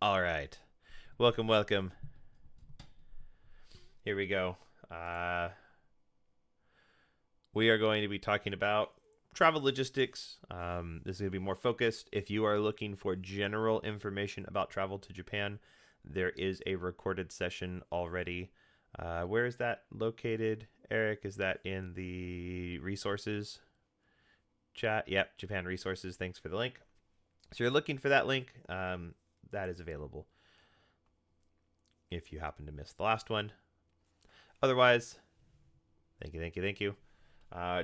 All right. Welcome, welcome. Here we go. Uh, we are going to be talking about travel logistics. This is going to be more focused. If you are looking for general information about travel to Japan, there is a recorded session already. Where is that located, Eric? Is that in the resources chat? Yep, Japan resources. Thanks for the link. So you're looking for that link. That is available if you happen to miss the last one. Otherwise, thank you, thank you, thank you.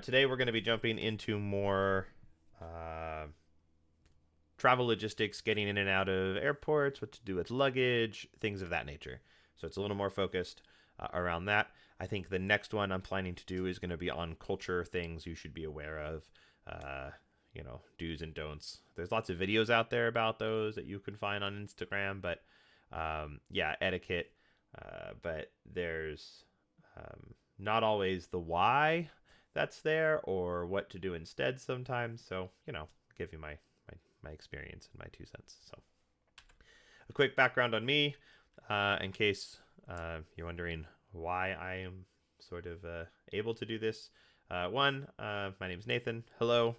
Today we're going to be jumping into more travel logistics, getting in and out of airports, what to do with luggage, things of that nature. So it's a little more focused around that. I think the next one I'm planning to do is going to be on culture, things you should be aware of, do's and don'ts. There's lots of videos out there about those that you can find on Instagram, but etiquette. But there's not always the why that's there or what to do instead sometimes. So, give you my experience and my 2 cents. So, a quick background on me, in case you're wondering why I am sort of able to do this. My name is Nathan. Hello.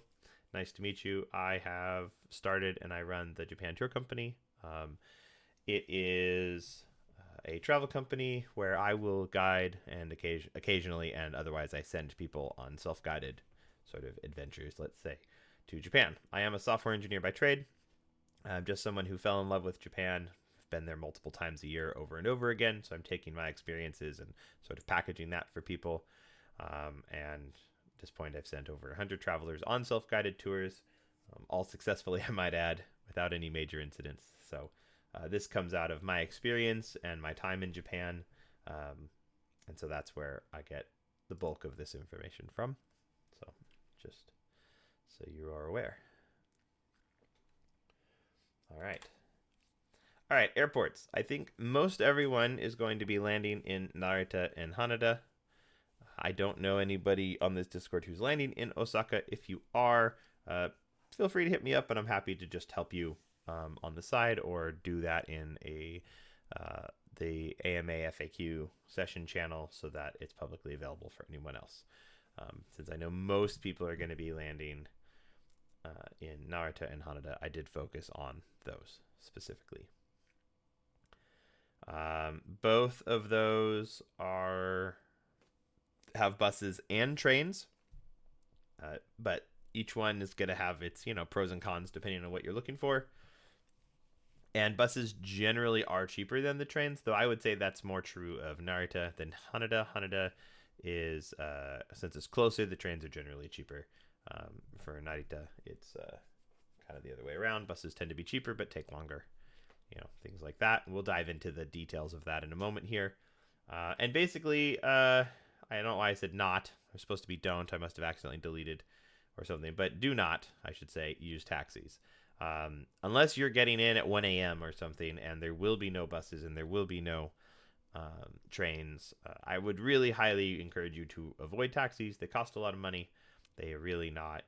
Nice to meet you. I have started and I run the Japan Tour Company. It is a travel company where I will guide and occasionally and otherwise I send people on self-guided sort of adventures, let's say, to Japan. I am a software engineer by trade. I'm just someone who fell in love with Japan. I've been there multiple times a year over and over again, so I'm taking my experiences and sort of packaging that for people. And at this point, I've sent over 100 travelers on self-guided tours, all successfully, I might add, without any major incidents. So this comes out of my experience and my time in Japan. And so that's where I get the bulk of this information from. So just so you are aware. All right. All right, airports. I think most everyone is going to be landing in Narita and Haneda. I don't know anybody on this Discord who's landing in Osaka. If you are, feel free to hit me up, and I'm happy to just help you on the side or do that in the AMA FAQ session channel so that it's publicly available for anyone else. Since I know most people are going to be landing in Narita and Haneda, I did focus on those specifically. Both of those have buses and trains, but each one is going to have its pros and cons depending on what you're looking for. And buses generally are cheaper than the trains, though I would say that's more true of Narita than Haneda. Haneda is, since it's closer, the trains are generally cheaper. For Narita, it's kind of the other way around. Buses tend to be cheaper but take longer, things like that. And we'll dive into the details of that in a moment here. And basically, I don't know why I said not. It was supposed to be don't. I must have accidentally deleted or something. But do not, I should say, use taxis. Unless you're getting in at 1 a.m. or something, and there will be no buses and there will be no trains, I would really highly encourage you to avoid taxis. They cost a lot of money. They are really not,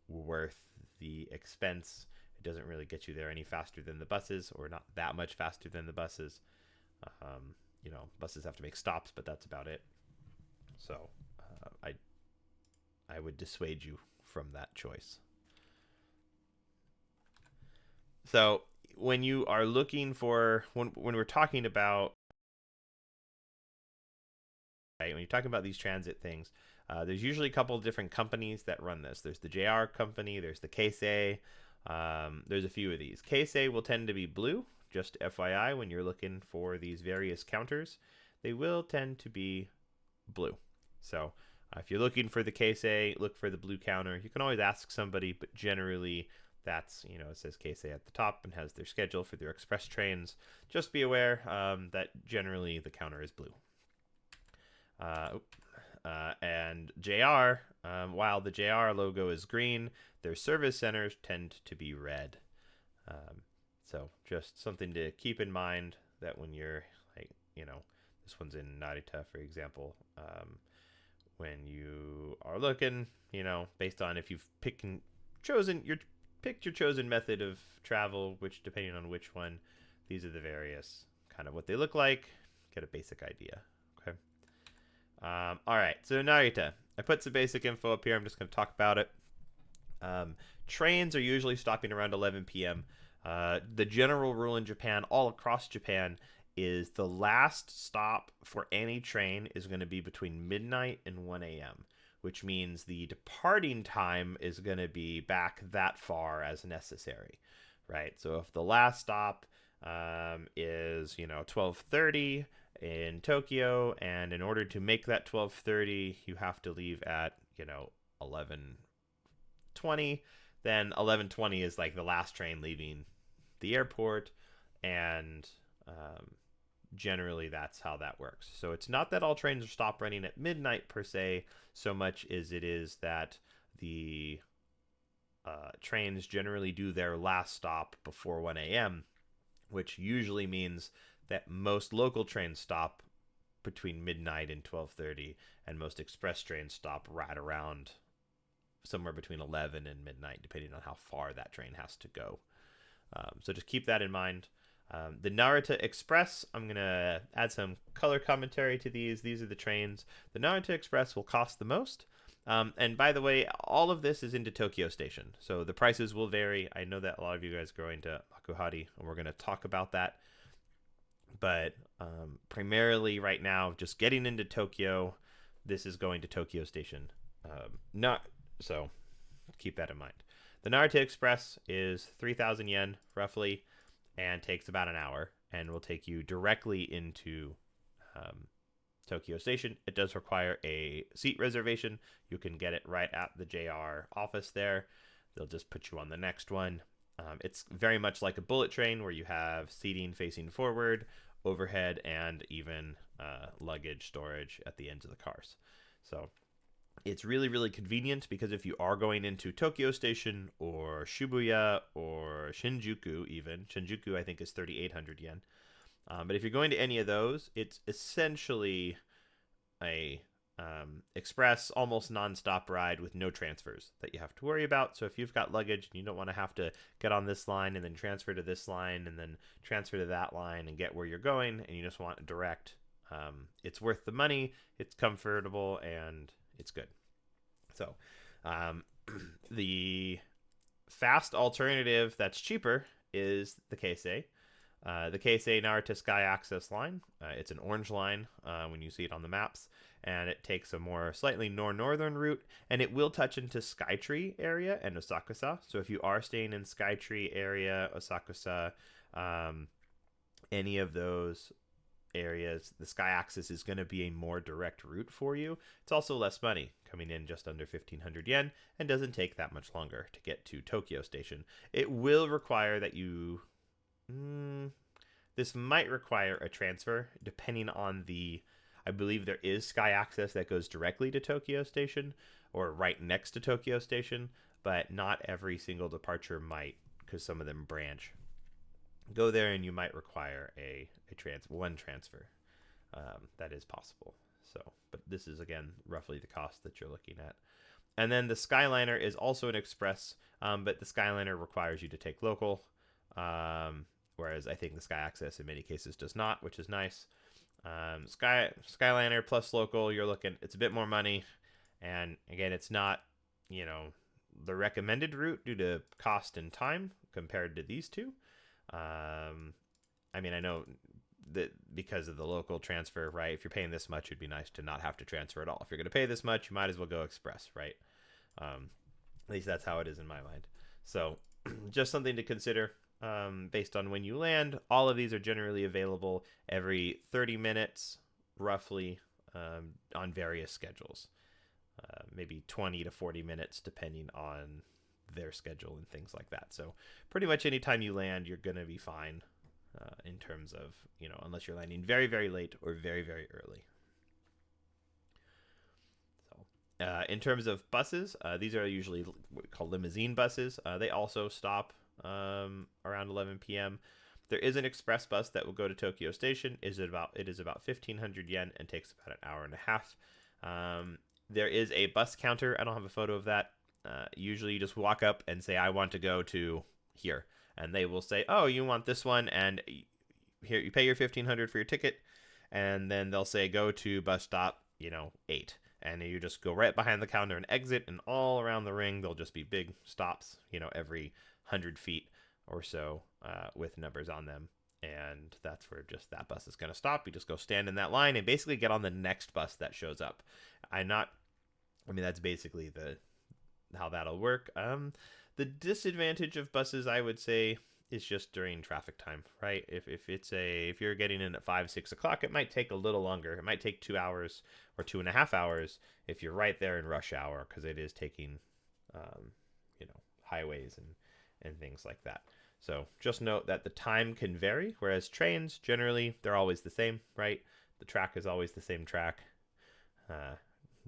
worth the expense. It doesn't really get you there any faster than the buses, or not that much faster than the buses. Buses have to make stops, but that's about it. So I would dissuade you from that choice. So when you are looking for, when we're talking about, right, when you're talking about these transit things, there's usually a couple of different companies that run this. There's the JR company, there's the Keisei, there's a few of these. Keisei will tend to be blue, just FYI, when you're looking for these various counters, they will tend to be blue. So if you're looking for the Keisei, look for the blue counter. You can always ask somebody, but generally that's, it says Keisei at the top and has their schedule for their express trains. Just be aware that generally the counter is blue. And JR, while the JR logo is green, their service centers tend to be red. So just something to keep in mind, that when you're this one's in Narita, for example, when you are looking, based on if you've picked and chosen your pick your chosen method of travel, which depending on which one, these are the various kind of what they look like. Get a basic idea. Okay. All right. So Narita, I put some basic info up here. I'm just going to talk about it. Trains are usually stopping around 11 p.m. The general rule in Japan, all across Japan, is the last stop for any train is going to be between midnight and 1 a.m., which means the departing time is going to be back that far as necessary, right? So if the last stop is 12:30 in Tokyo, and in order to make that 12:30, you have to leave at 11:20, then 11:20 is like the last train leaving the airport, and generally that's how that works. So it's not that all trains are stop running at midnight per se, so much as it is that the trains generally do their last stop before 1 a.m., which usually means that most local trains stop between midnight and 12:30, and most express trains stop right around somewhere between 11 and midnight, depending on how far that train has to go. So just keep that in mind. The Narita Express, I'm going to add some color commentary to these. These are the trains. The Narita Express will cost the most. And by the way, all of this is into Tokyo Station. So the prices will vary. I know that a lot of you guys are going to Makuhari, and we're going to talk about that. But primarily right now, just getting into Tokyo, this is going to Tokyo Station. So keep that in mind. The Narita Express is 3,000 yen, roughly, and takes about an hour, and will take you directly into Tokyo Station. It does require a seat reservation. You can get it right at the JR office there. They'll just put you on the next one. It's very much like a bullet train where you have seating facing forward, overhead, and even luggage storage at the ends of the cars. So it's really, really convenient, because if you are going into Tokyo Station or Shibuya or Shinjuku, even Shinjuku, I think is 3,800 yen. But if you're going to any of those, it's essentially a express, almost nonstop ride with no transfers that you have to worry about. So if you've got luggage and you don't want to have to get on this line and then transfer to this line and then transfer to that line and get where you're going, and you just want direct, it's worth the money, it's comfortable, and it's good. So the fast alternative that's cheaper is the Keisei. The Keisei Narita Sky Access line. It's an orange line when you see it on the maps, and it takes a more slightly northern route, and it will touch into Skytree area and Osakusa. So if you are staying in Skytree area, Osakusa, any of those areas, the Sky Access is going to be a more direct route for you. It's also less money, coming in just under 1,500 yen, and doesn't take that much longer to get to Tokyo Station. It will require that you... this might require a transfer, depending on the... I believe there is Sky Access that goes directly to Tokyo Station, or right next to Tokyo Station, but not every single departure might, because some of them branch. Go there and you might require one transfer. That is possible. So, but this is, again, roughly the cost that you're looking at. And then the Skyliner is also an express, but the Skyliner requires you to take local, whereas I think the Sky Access in many cases does not, which is nice. Skyliner plus local, you're looking, it's a bit more money, and again, it's not, the recommended route due to cost and time compared to these two. I mean, I know that because of the local transfer, right? If you're paying this much, it'd be nice to not have to transfer at all. If you're going to pay this much, you might as well go express, right? At least that's how it is in my mind. So just something to consider based on when you land. All of these are generally available every 30 minutes, roughly, on various schedules. Maybe 20 to 40 minutes, depending on their schedule and things like that. So pretty much anytime you land, you're going to be fine in terms of, unless you're landing very, very late or very, very early. So in terms of buses, these are usually what we call limousine buses. They also stop around 11 p.m. There is an express bus that will go to Tokyo Station. It is about 1,500 yen and takes about an hour and a half. There is a bus counter. I don't have a photo of that Usually you just walk up and say, I want to go to here. And they will say, oh, you want this one. And here, you pay your 1,500 for your ticket. And then they'll say, go to bus stop, 8. And you just go right behind the counter and exit. And all around the ring, there'll just be big stops, every 100 feet or so with numbers on them. And that's where just that bus is going to stop. You just go stand in that line and basically get on the next bus that shows up. That's basically how that'll work. The disadvantage of buses, I would say, is just during traffic time, right? If you're getting in at 5-6 o'clock, it might take a little longer. It might take 2 hours or 2.5 hours if you're right there in rush hour, because it is taking, highways and things like that. So just note that the time can vary, whereas trains, generally, they're always the same, right? The track is always the same track.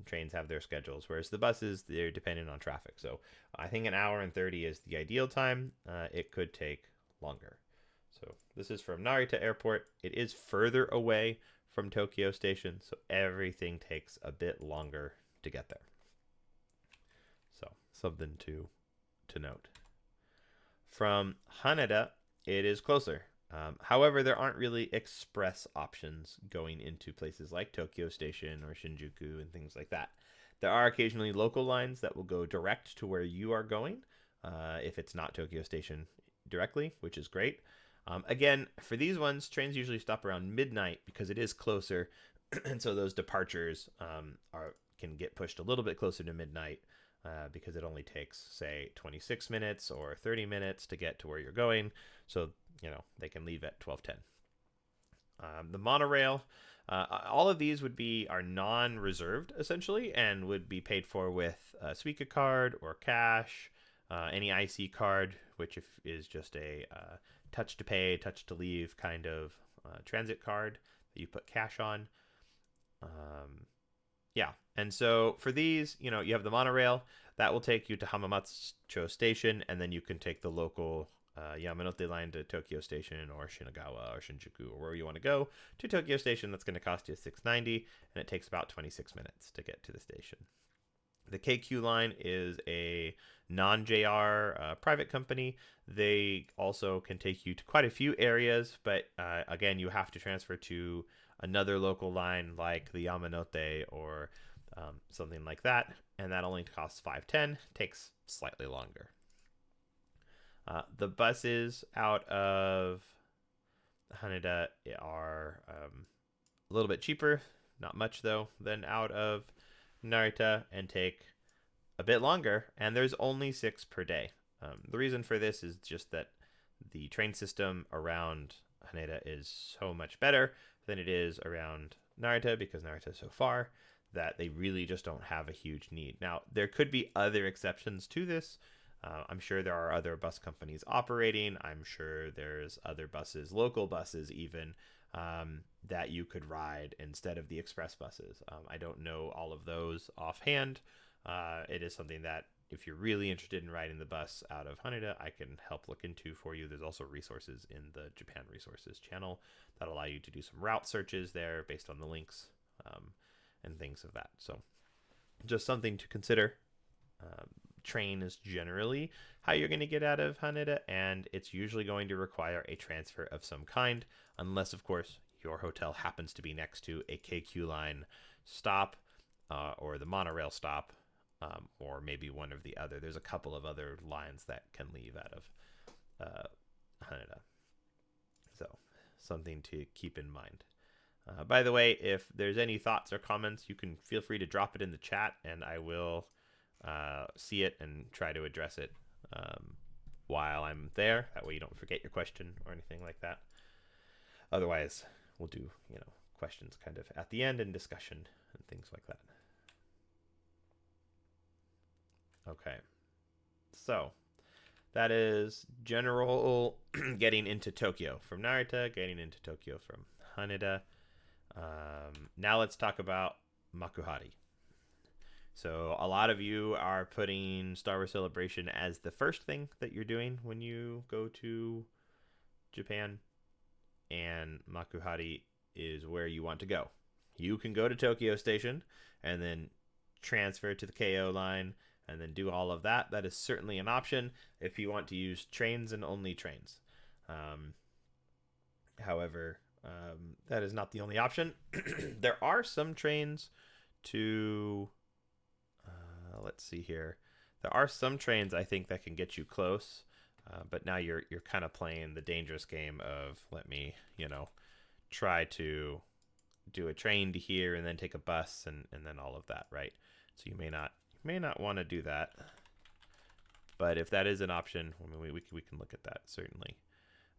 Trains have their schedules, whereas the buses, they're dependent on traffic. So I think an hour and 30 is the ideal time. It could take longer. So this is from Narita Airport. It is further away from Tokyo Station, so everything takes a bit longer to get there. So something to note. From Haneda, it is closer. However, there aren't really express options going into places like Tokyo Station or Shinjuku and things like that. There are occasionally local lines that will go direct to where you are going if it's not Tokyo Station directly, which is great. Again, for these ones, trains usually stop around midnight because it is closer, and so those departures can get pushed a little bit closer to midnight. Because it only takes, say, 26 minutes or 30 minutes to get to where you're going. So, they can leave at 12:10. The monorail, all of these are non-reserved, essentially, and would be paid for with a Suica card or cash, any IC card, which is just a touch to pay, touch to leave kind of transit card that you put cash on. Yeah, and so for these, you have the monorail that will take you to Hamamatsucho Station, and then you can take the local Yamanote line to Tokyo Station or Shinagawa or Shinjuku or wherever you want to go to Tokyo Station. That's going to cost you $690, and it takes about 26 minutes to get to the station. The KQ line is a non-JR private company. They also can take you to quite a few areas, but again, you have to transfer to another local line like the Yamanote or something like that, and that only costs $510. Takes slightly longer. The buses out of Haneda are a little bit cheaper, not much though, than out of Narita, and take a bit longer, and there's only 6 per day. The reason for this is just that the train system around Haneda is so much better than it is around Narita, because Narita is so far that they really just don't have a huge need. Now, there could be other exceptions to this. I'm sure there are other bus companies operating. I'm sure there's other buses, local buses even, that you could ride instead of the express buses. I don't know all of those offhand. It is something that if you're really interested in riding the bus out of Haneda, I can help look into for you. There's also resources in the Japan Resources channel that allow you to do some route searches there based on the links and things of that. So just something to consider. Train is generally how you're going to get out of Haneda, and it's usually going to require a transfer of some kind, unless, of course, your hotel happens to be next to a KQ line stop or the monorail stop, or maybe one of the other. There's a couple of other lines that can leave out of Haneda. So something to keep in mind. By the way, if there's any thoughts or comments, you can feel free to drop it in the chat, and I will see it and try to address it while I'm there. That way you don't forget your question or anything like that. Otherwise, we'll do, questions kind of at the end and discussion and things like that. Okay. So that is general getting into Tokyo from Narita, getting into Tokyo from Haneda. Now let's talk about Makuhari. So a lot of you are putting Star Wars Celebration as the first thing that you're doing when you go to Japan, and Makuhari is where you want to go. You can go to Tokyo Station and then transfer to the KO line, and then do all of that. That is certainly an option if you want to use trains and only trains. Um, However, that is not the only option. There are some trains to, let's see here. There are some trains I think that can get you close, but now you're kind of playing the dangerous game of let me try to do a train to here and then take a bus and then all of that, right? So you may not want to do that. But if that is an option, I mean, we can look at that certainly.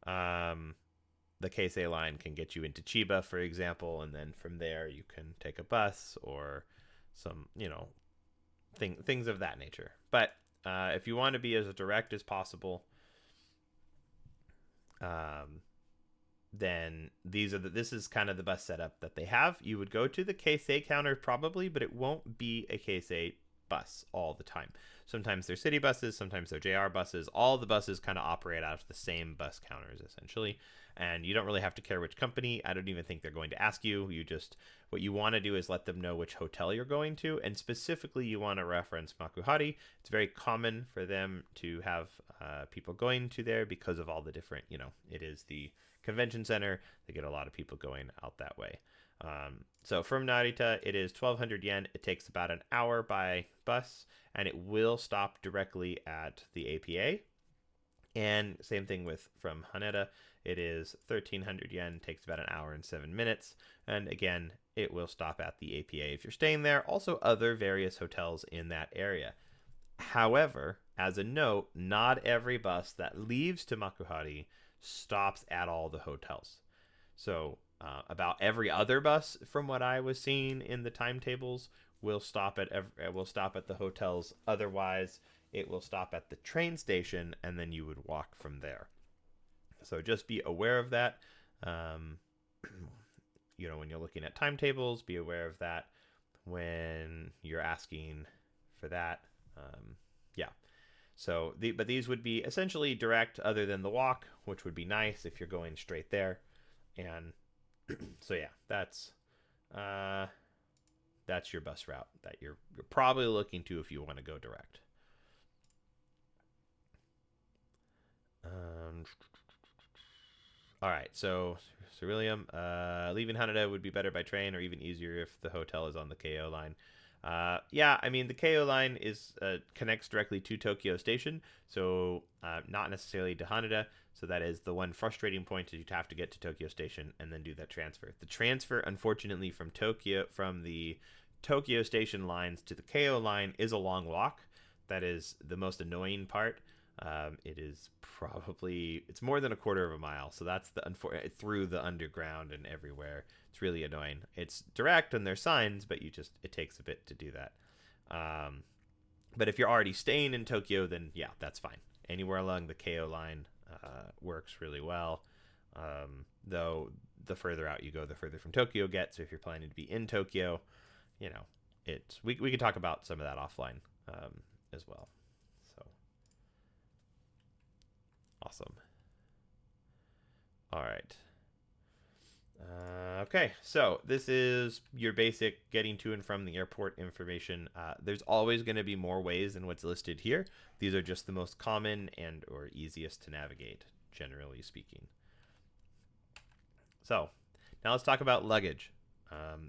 The Keisei line can get you into Chiba, for example, and then from there you can take a bus or some things of that nature. But if you want to be as direct as possible, then this is kind of the bus setup that they have. You would go to the Keisei counter probably, but it won't be a Keisei bus all the time. Sometimes they're city buses, sometimes they're JR buses. All the buses kind of operate out of the same bus counters essentially, and you don't really have to care which company. I don't even think they're going to ask you. What you want to do is let them know which hotel you're going to, and specifically you want to reference Makuhari. It's very common for them to have people going to there because of all the different, it is the convention center. They get a lot of people going out that way. So from Narita, it is 1,200 yen. It takes about an hour by bus, and it will stop directly at the APA. And same thing from Haneda. It is 1,300 yen. Takes about an hour and 7 minutes. And again, it will stop at the APA if you're staying there. Also, other various hotels in that area. However, as a note, not every bus that leaves to Makuhari stops at all the hotels. So about every other bus, from what I was seeing in the timetables, will stop at the hotels. Otherwise, it will stop at the train station, and then you would walk from there. So just be aware of that. When you're looking at timetables, be aware of that when you're asking for that. So but these would be essentially direct, other than the walk, which would be nice if you're going straight there. And so yeah, that's your bus route that you're probably looking to if you want to go direct. All right, so Ceruleum, leaving Haneda would be better by train, or even easier if the hotel is on the KO line. Yeah, I mean, the KO line connects directly to Tokyo Station, so not necessarily to Haneda. So that is the one frustrating point, is you'd have to get to Tokyo Station and then do that transfer. The transfer, unfortunately, from the Tokyo Station lines to the KO line is a long walk. That is the most annoying part. It is it's more than a quarter of a mile, so that's through the underground and everywhere. It's really annoying. It's direct and there's signs, but it takes a bit to do that. But if you're already staying in Tokyo, then yeah, that's fine. Anywhere along the KO line works really well. Though the further out you go, the further from Tokyo gets. So if you're planning to be in Tokyo, we can talk about some of that offline as well. So awesome. All right. Okay, so this is your basic getting to and from the airport information. There's always going to be more ways than what's listed here. These are just the most common and or easiest to navigate, generally speaking. So now let's talk about luggage.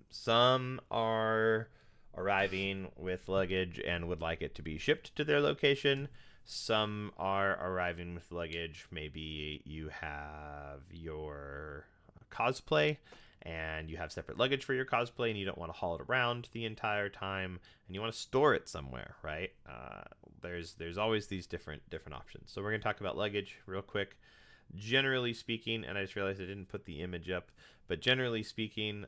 Some are arriving with luggage and would like it to be shipped to their location. Some are arriving with luggage. Maybe you have your cosplay and you have separate luggage for your cosplay and you don't want to haul it around the entire time and you want to store it somewhere, right? There's always these different options. So we're going to talk about luggage real quick. Generally speaking, and I just realized I didn't put the image up, but generally speaking,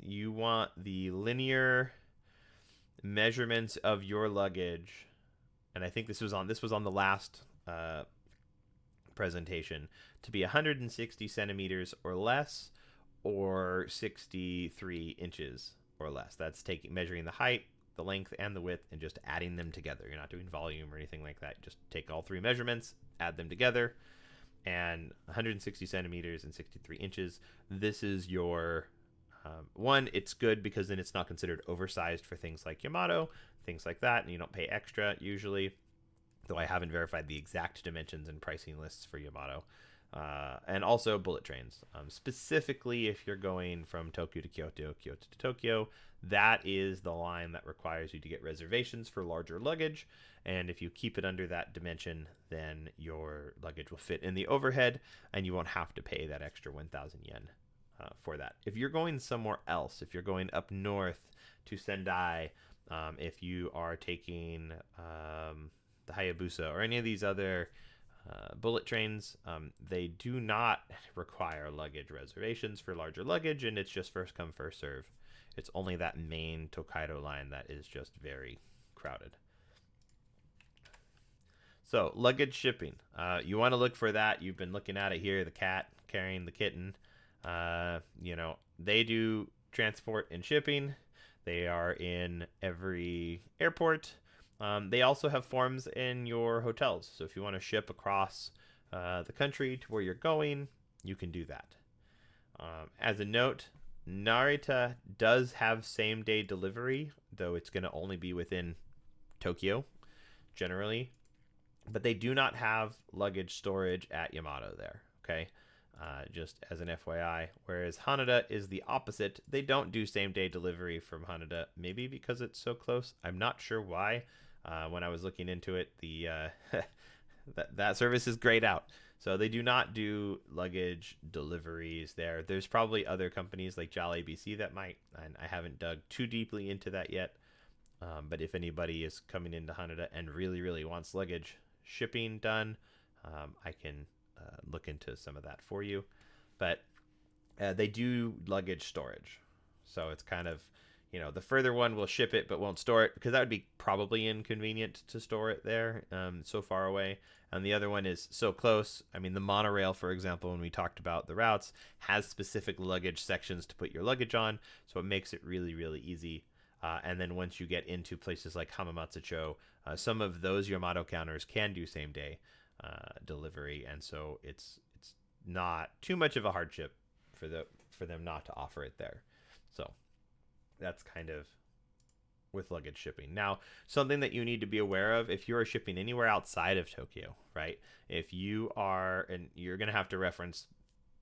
you want the linear measurements of your luggage, and I think this was on the last presentation, to be 160 centimeters or less, or 63 inches or less. That's measuring the height, the length, and the width, and just adding them together. You're not doing volume or anything like that. Just take all three measurements, add them together, and 160 centimeters and 63 inches. This is your One, it's good because then it's not considered oversized for things like Yamato, things like that, and you don't pay extra usually, though I haven't verified the exact dimensions and pricing lists for Yamato. And also bullet trains. Specifically, if you're going from Tokyo to Kyoto, Kyoto to Tokyo, that is the line that requires you to get reservations for larger luggage. And if you keep it under that dimension, then your luggage will fit in the overhead and you won't have to pay that extra 1,000 yen for that. If you're going somewhere else, if you're going up north to Sendai, if you are taking the Hayabusa or any of these other bullet trains, they do not require luggage reservations for larger luggage, and it's just first come, first serve. It's only that main Tokaido line that is just very crowded. So, luggage shipping. You want to look for that. You've been looking at it here, the cat carrying the kitten. They do transport and shipping. They are in every airport. They also have forms in your hotels. So if you want to ship across the country to where you're going, you can do that. As a note, Narita does have same-day delivery, though it's going to only be within Tokyo, generally. But they do not have luggage storage at Yamato there, okay? Just as an FYI. Whereas Haneda is the opposite. They don't do same-day delivery from Haneda, maybe because it's so close. I'm not sure why. When I was looking into it, the that service is grayed out. So they do not do luggage deliveries there. There's probably other companies like Jolly BC that might, and I haven't dug too deeply into that yet. But if anybody is coming into Haneda and really, really wants luggage shipping done, I can look into some of that for you. But they do luggage storage. So it's kind of, the further one will ship it but won't store it, because that would be probably inconvenient to store it there so far away. And the other one is so close. I mean, the monorail, for example, when we talked about the routes, has specific luggage sections to put your luggage on. So it makes it really, really easy. And then once you get into places like Hamamatsucho, some of those Yamato counters can do same day delivery. And so it's not too much of a hardship for them not to offer it there. So that's kind of with luggage shipping. Now, something that you need to be aware of if you are shipping anywhere outside of Tokyo, right? If you are, and you're going to have to reference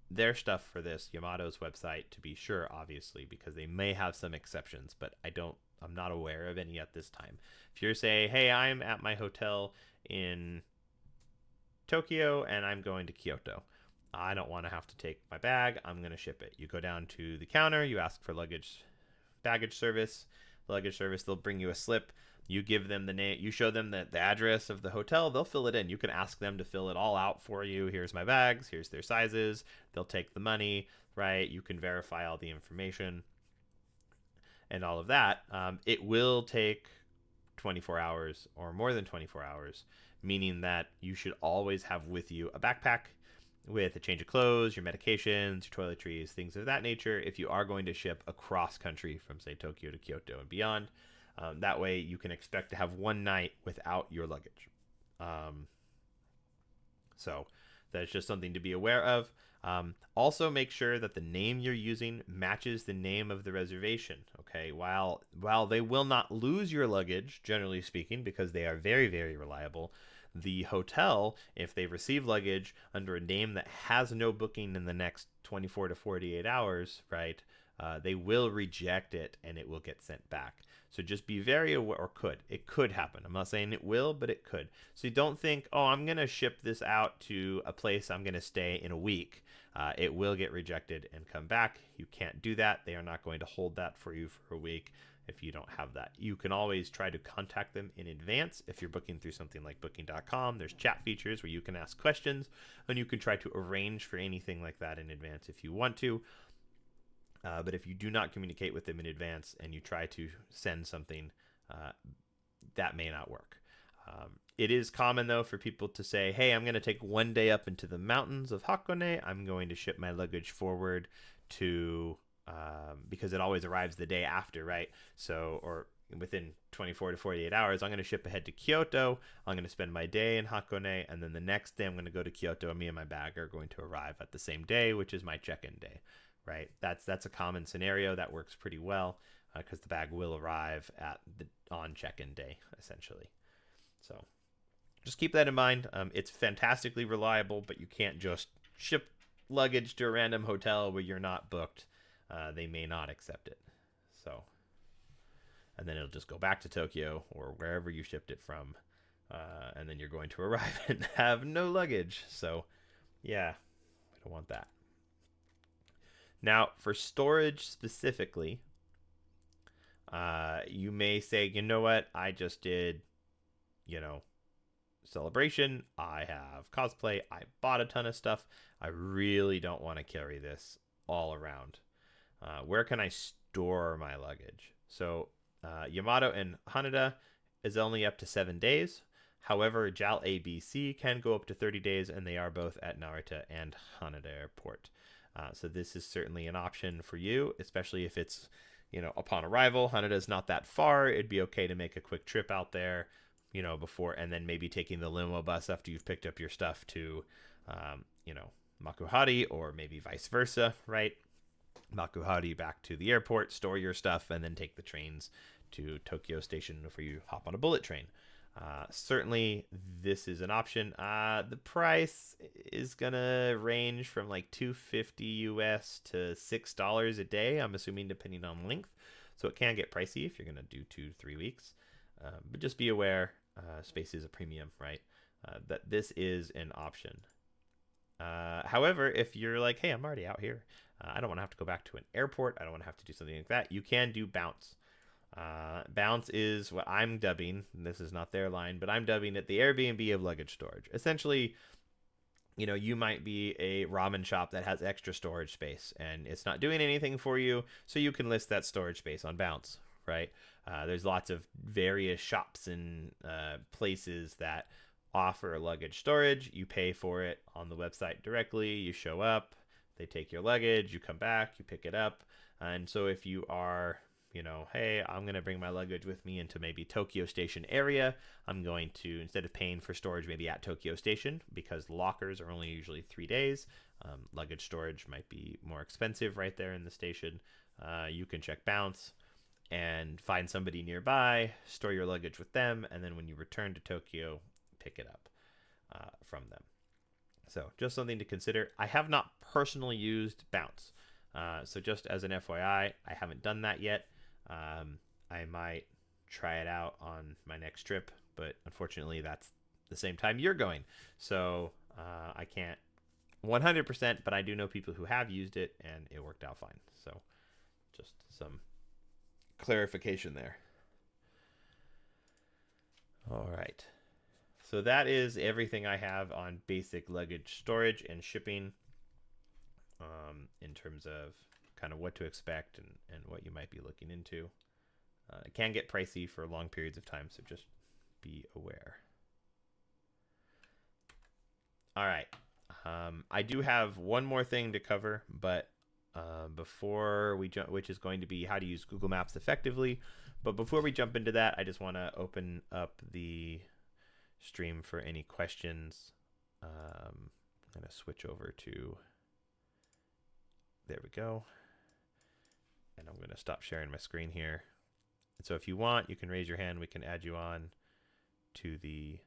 their stuff for this, Yamato's website, to be sure, obviously, because they may have some exceptions, but I'm not aware of any at this time. If you're saying, hey, I'm at my hotel in Tokyo and I'm going to Kyoto, I don't want to have to take my bag, I'm going to ship it. You go down to the counter, you ask for baggage service. The luggage service, they'll bring you a slip. You give them the name, you show them the address of the hotel, they'll fill it in. You can ask them to fill it all out for you. Here's my bags, here's their sizes. They'll take the money, right? You can verify all the information and all of that. It will take 24 hours or more than 24 hours, meaning that you should always have with you a backpack with a change of clothes, your medications, your toiletries, things of that nature, if you are going to ship across country from, say, Tokyo to Kyoto and beyond. That way you can expect to have one night without your luggage. So that's just something to be aware of. Also make sure that the name you're using matches the name of the reservation. Okay, while they will not lose your luggage, generally speaking, because they are very, very reliable, the hotel, if they receive luggage under a name that has no booking in the next 24 to 48 hours, right, they will reject it and it will get sent back. So just be very aware, or it could happen. I'm not saying it will, but it could. So you don't think, oh, I'm going to ship this out to a place I'm going to stay in a week. It will get rejected and come back. You can't do that. They are not going to hold that for you for a week if you don't have that. You can always try to contact them in advance. If you're booking through something like booking.com, there's chat features where you can ask questions and you can try to arrange for anything like that in advance if you want to. But if you do not communicate with them in advance and you try to send something, that may not work. It is common, though, for people to say, hey, I'm going to take one day up into the mountains of Hakone. I'm going to ship my luggage forward to, because it always arrives the day after, right? So, or within 24 to 48 hours, I'm going to ship ahead to Kyoto. I'm going to spend my day in Hakone. And then the next day I'm going to go to Kyoto and me and my bag are going to arrive at the same day, which is my check-in day, right? That's a common scenario that works pretty well because the bag will arrive at the on check-in day essentially. So just keep that in mind. It's fantastically reliable, but you can't just ship luggage to a random hotel where you're not booked. They may not accept it. So, and then it'll just go back to Tokyo or wherever you shipped it from, and then you're going to arrive and have no luggage. So, yeah, we don't want that. Now, for storage specifically, you may say, you know what, I just did, you know, celebration, I have cosplay, I bought a ton of stuff, I really don't want to carry this all around. Where can I store my luggage? So Yamato and Haneda is only up to 7 days. However, JAL ABC can go up to 30 days, and they are both at Narita and Haneda Airport. So this is certainly an option for you, especially if it's, upon arrival. Haneda is not that far. It'd be okay to make a quick trip out there, before, and then maybe taking the limo bus after you've picked up your stuff to, Makuhari, or maybe vice versa, right? Makuhari back to the airport, store your stuff, and then take the trains to Tokyo Station before you hop on a bullet train. Certainly, this is an option. The price is gonna range from like $250 US to $6 a day. I'm assuming depending on length, so it can get pricey if you're gonna do 2-3 weeks. But just be aware, space is a premium, right? That this is an option. However, if you're like, hey, I'm already out here, I don't want to have to go back to an airport, I don't want to have to do something like that, you can do Bounce. Bounce is what I'm dubbing, and this is not their line, but I'm dubbing it the Airbnb of luggage storage. Essentially, you might be a ramen shop that has extra storage space, and it's not doing anything for you, so you can list that storage space on Bounce, right? There's lots of various shops and places that offer luggage storage. You pay for it on the website directly, you show up, they take your luggage, you come back, you pick it up. And so if you are, hey, I'm going to bring my luggage with me into maybe Tokyo Station area, I'm going to, instead of paying for storage maybe at Tokyo Station, because lockers are only usually 3 days, luggage storage might be more expensive right there in the station, you can check Bounce and find somebody nearby, store your luggage with them, and then when you return to Tokyo, pick it up from them. So just something to consider. I have not personally used Bounce. So just as an FYI, I haven't done that yet. I might try it out on my next trip, but unfortunately that's the same time you're going. So I can't 100%, but I do know people who have used it and it worked out fine. So just some clarification there. All right. So that is everything I have on basic luggage storage and shipping, in terms of kind of what to expect and what you might be looking into. It can get pricey for long periods of time, so just be aware. All right. I do have one more thing to cover, but before we jump, which is going to be how to use Google Maps effectively. But before we jump into that, I just want to open up the stream for any questions. I'm going to switch over to, there we go. And I'm going to stop sharing my screen here. And so if you want, you can raise your hand. We can add you on to the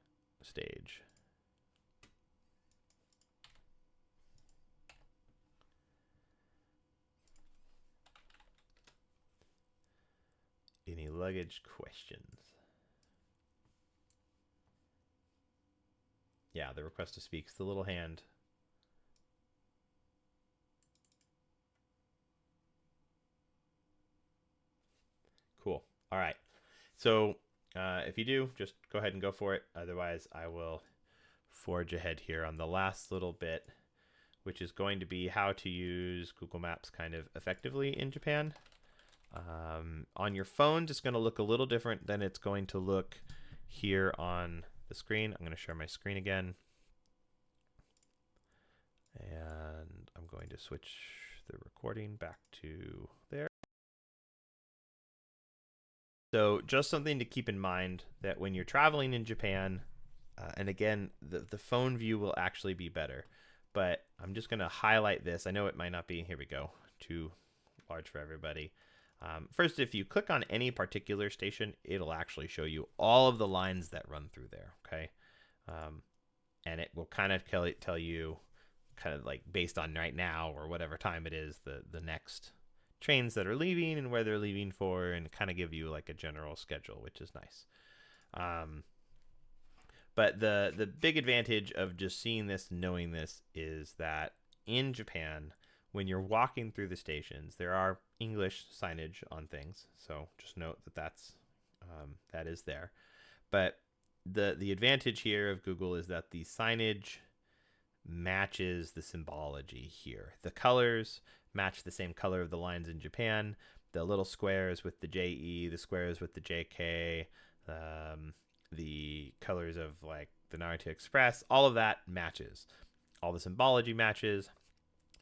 stage. Any luggage questions? Yeah, the request to speak is the little hand. Cool. All right. So if you do, just go ahead and go for it. Otherwise, I will forge ahead here on the last little bit, which is going to be how to use Google Maps kind of effectively in Japan. On your phone, it's going to look a little different than it's going to look here on the screen. I'm going to share my screen again. And I'm going to switch the recording back to there. So just something to keep in mind that when you're traveling in Japan, and again, the phone view will actually be better, but I'm just going to highlight this. I know it might not be, here we go, too large for everybody. First, if you click on any particular station, it'll actually show you all of the lines that run through there, okay? And it will kind of tell you, kind of like based on right now or whatever time it is, the next trains that are leaving and where they're leaving for, and kind of give you like a general schedule, which is nice. But the big advantage of just seeing this, knowing this, is that in Japan, when you're walking through the stations, there are English signage on things. So just note that that is there. But the advantage here of Google is that the signage matches the symbology here. The colors match the same color of the lines in Japan. The little squares with the JE, the squares with the JK, the colors of like the Narita Express, all of that matches. All the symbology matches.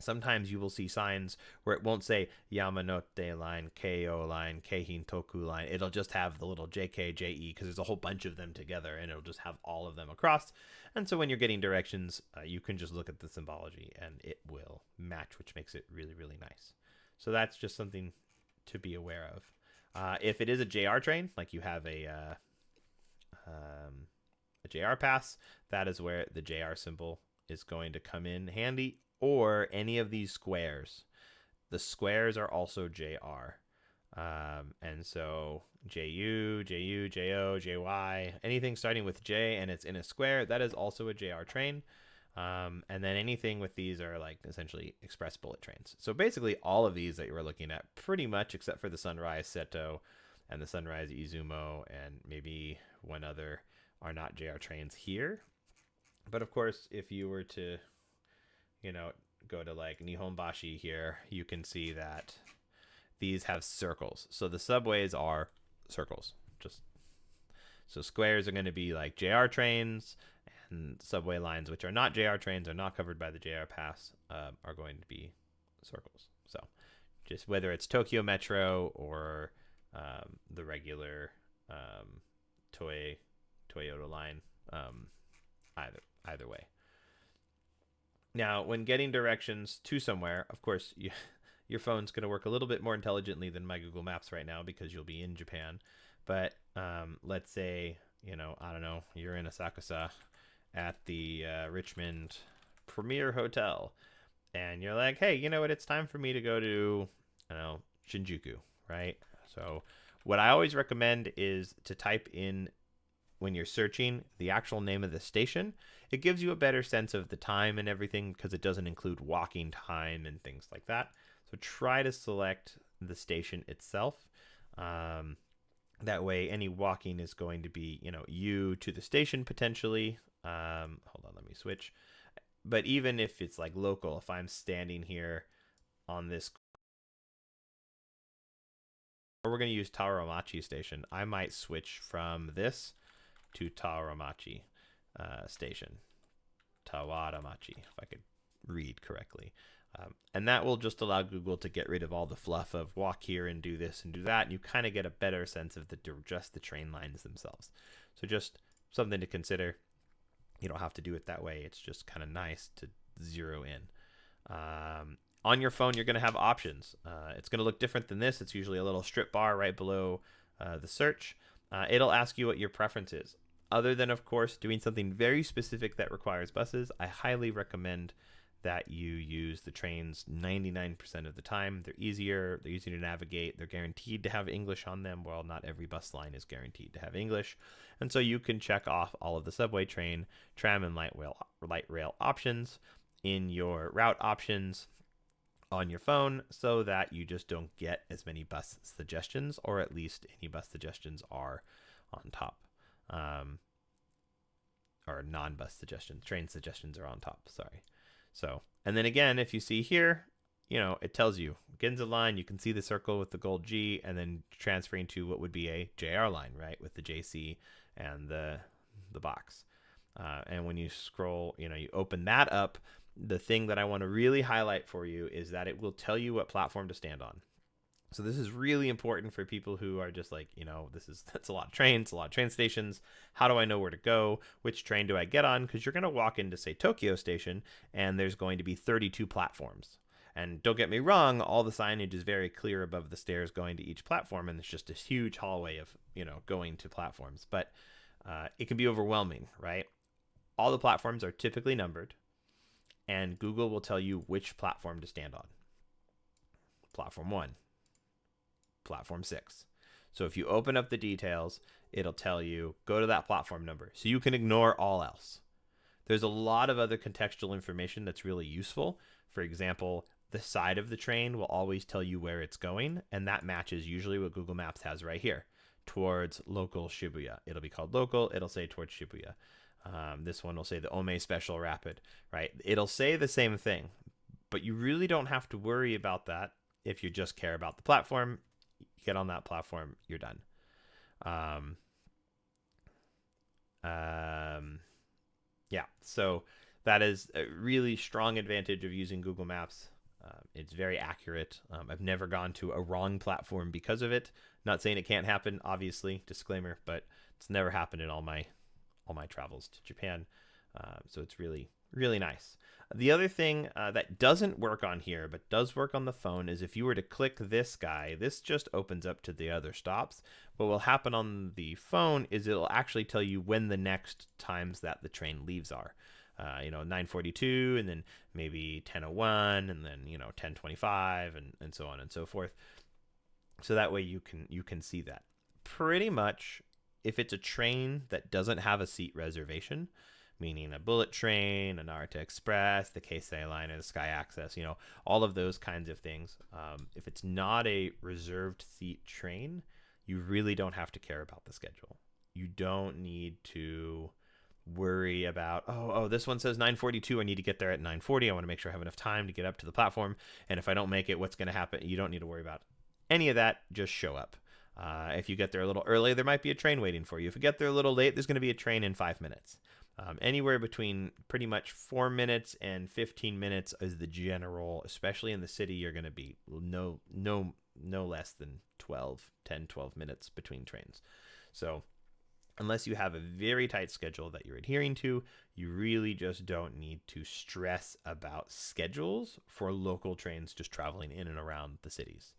Sometimes you will see signs where it won't say Yamanote line, Keio line, Keihin Toku line. It'll just have the little JK, JE, because there's a whole bunch of them together, and it'll just have all of them across. And so when you're getting directions, you can just look at the symbology, and it will match, which makes it really, really nice. So that's just something to be aware of. If it is a JR train, like you have a JR pass, that is where the JR symbol is going to come in handy, or any of these squares. The squares are also JR. And so JU, JU, JO, JY, anything starting with J and it's in a square, that is also a JR train. And then anything with these are like essentially express bullet trains. So basically all of these that you were looking at, pretty much except for the Sunrise Seto and the Sunrise Izumo and maybe one other, are not JR trains here. But of course, if you were to, go to like Nihonbashi here, you can see that these have circles. So the subways are circles. So squares are going to be like JR trains, and subway lines, which are not JR trains, are not covered by the JR pass, are going to be circles. So just whether it's Tokyo Metro or the regular Toyota line, either way. Now, when getting directions to somewhere, of course, your phone's going to work a little bit more intelligently than my Google Maps right now because you'll be in Japan. But let's say, I don't know, you're in Asakusa at the Richmond Premier Hotel, and you're like, hey, you know what? It's time for me to go to, Shinjuku, right? So what I always recommend is to type in, when you're searching, the actual name of the station. It gives you a better sense of the time and everything because it doesn't include walking time and things like that. So try to select the station itself. That way, any walking is going to be, you to the station potentially. Hold on, let me switch. But even if it's like local, if I'm standing here on this, or we're going to use Tawaramachi station, I might switch from this to Tawaramachi station. Tawaramachi, if I could read correctly. And that will just allow Google to get rid of all the fluff of walk here and do this and do that. And you kind of get a better sense of just the train lines themselves. So just something to consider. You don't have to do it that way. It's just kind of nice to zero in. On your phone, you're going to have options. It's going to look different than this. It's usually a little strip bar right below the search. It'll ask you what your preference is. Other than, of course, doing something very specific that requires buses, I highly recommend that you use the trains 99% of the time. They're easier to navigate. They're guaranteed to have English on them, while not every bus line is guaranteed to have English. And so you can check off all of the subway, train, tram, and light rail options in your route options on your phone, so that you just don't get as many bus suggestions, or at least any bus suggestions are on top. Or non-bus suggestions, train suggestions are on top, sorry. So, and then again, if you see here, it tells you Ginza line, you can see the circle with the gold G, and then transferring to what would be a JR line, right, with the JC and the box. And when you scroll, you open that up, the thing that I want to really highlight for you is that it will tell you what platform to stand on. So this is really important for people who are just like, that's a lot of trains, a lot of train stations. How do I know where to go? Which train do I get on? Because you're going to walk into, say, Tokyo Station, and there's going to be 32 platforms. And don't get me wrong, all the signage is very clear above the stairs going to each platform, and it's just this huge hallway of, going to platforms. But it can be overwhelming, right? All the platforms are typically numbered, and Google will tell you which platform to stand on. Platform 1, platform 6. So if you open up the details, it'll tell you, go to that platform number. So you can ignore all else. There's a lot of other contextual information that's really useful. For example, the side of the train will always tell you where it's going, and that matches usually what Google Maps has right here, towards local Shibuya. It'll be called local. It'll say towards Shibuya. This one will say the Ome Special Rapid, right? It'll say the same thing, but you really don't have to worry about that if you just care about the platform. Get on that platform, you're done. Yeah, so that is a really strong advantage of using Google Maps. It's very accurate. I've never gone to a wrong platform because of it. Not saying it can't happen, obviously, disclaimer, but it's never happened in all my travels to Japan. So it's really, really nice. The other thing that doesn't work on here, but does work on the phone, is if you were to click this guy, this just opens up to the other stops. What will happen on the phone is it'll actually tell you when the next times that the train leaves are. 9:42, and then maybe 10:01, and then 10:25, and so on and so forth. So that way you can see that. Pretty much, if it's a train that doesn't have a seat reservation, meaning a bullet train, a Narita Express, the Keisei line, and the Sky Access, all of those kinds of things. If it's not a reserved seat train, you really don't have to care about the schedule. You don't need to worry about, this one says 9:42. I need to get there at 9:40. I want to make sure I have enough time to get up to the platform. And if I don't make it, what's going to happen? You don't need to worry about any of that. Just show up. If you get there a little early, there might be a train waiting for you. If you get there a little late, there's going to be a train in 5 minutes. Anywhere between pretty much 4 minutes and 15 minutes is the general, especially in the city. You're going to be no less than 12 minutes between trains. So unless you have a very tight schedule that you're adhering to, you really just don't need to stress about schedules for local trains just traveling in and around the cities.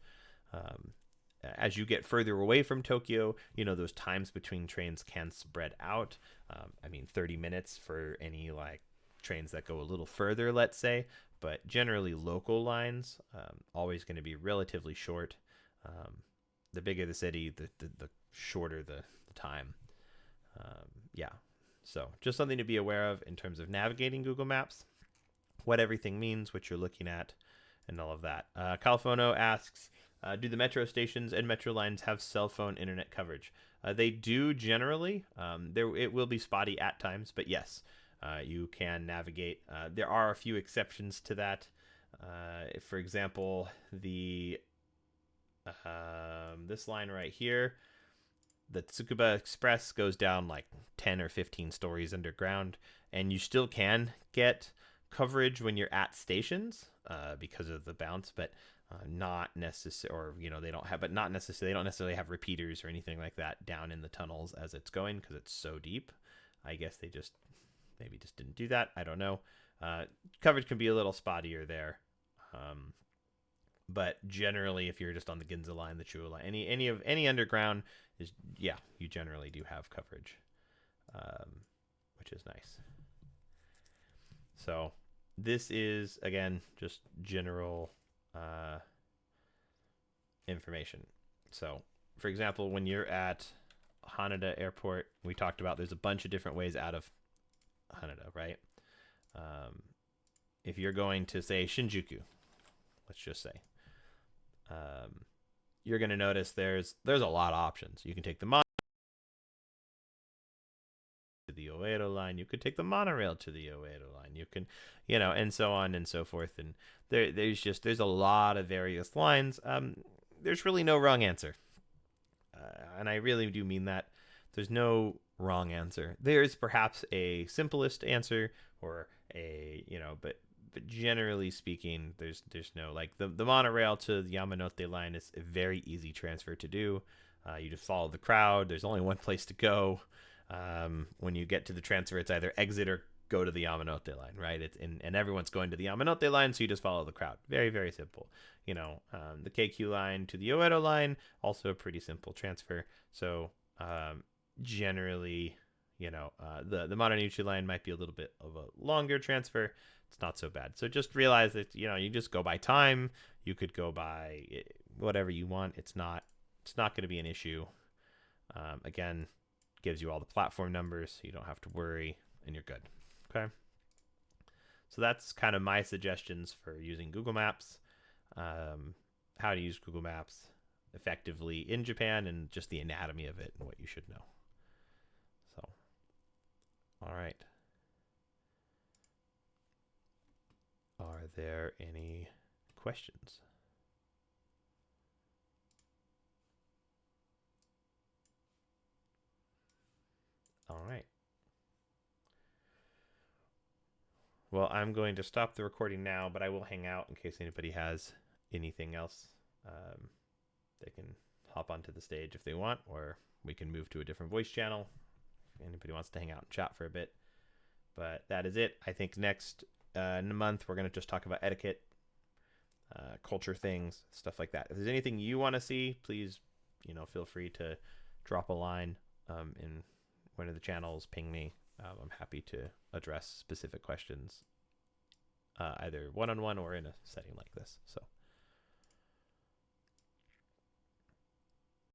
As you get further away from Tokyo, those times between trains can spread out. 30 minutes for any trains that go a little further, let's say, but generally local lines, always going to be relatively short. The bigger the city, the shorter the time. So just something to be aware of in terms of navigating Google Maps, what everything means, what you're looking at, and all of that. Califono asks, do the metro stations and metro lines have cell phone internet coverage? They do generally. It will be spotty at times, but yes, you can navigate. There are a few exceptions to that. For example, this line right here, the Tsukuba Express goes down 10 or 15 stories underground, and you still can get coverage when you're at stations because of the bounce, but not necessary, or they don't have, but not necessarily, they don't necessarily have repeaters or anything like that down in the tunnels as it's going because it's so deep. I guess they maybe just didn't do that. I don't know. Coverage can be a little spottier there. But generally, if you're just on the Ginza line, the Chuo line, any underground you generally do have coverage, which is nice. So this is, again, just general information. So, for example, when you're at Haneda Airport, we talked about there's a bunch of different ways out of Haneda, right? If you're going to, say, Shinjuku, let's just say, you're going to notice there's a lot of options. You can take the monorail to the Oedo line. You could take the monorail to the Oedo line. You can, and so on and so forth. And there's a lot of various lines. There's really no wrong answer. And I really do mean that. There's no wrong answer. There's perhaps a simplest answer or but generally speaking, there's no, the monorail to the Yamanote line is a very easy transfer to do. You just follow the crowd. There's only one place to go. When you get to the transfer, it's either exit or go to the Yamanote line, right? And everyone's going to the Yamanote line, so you just follow the crowd. Very, very simple. The KQ line to the Oedo line, also a pretty simple transfer. So generally, the Marunouchi line might be a little bit of a longer transfer. It's not so bad. So just realize that, you just go by time. You could go by whatever you want. It's not going to be an issue. Again, gives you all the platform numbers, so you don't have to worry, and you're good. Okay. So that's kind of my suggestions for using Google Maps, how to use Google Maps effectively in Japan, and just the anatomy of it and what you should know. So, all right. Are there any questions? All right. Well, I'm going to stop the recording now, but I will hang out in case anybody has anything else. They can hop onto the stage if they want, or we can move to a different voice channel if anybody wants to hang out and chat for a bit. But that is it. I think next in a month, we're going to just talk about etiquette, culture things, stuff like that. If there's anything you want to see, please, feel free to drop a line in one of the channels, ping me. I'm happy to address specific questions, either one-on-one or in a setting like this. So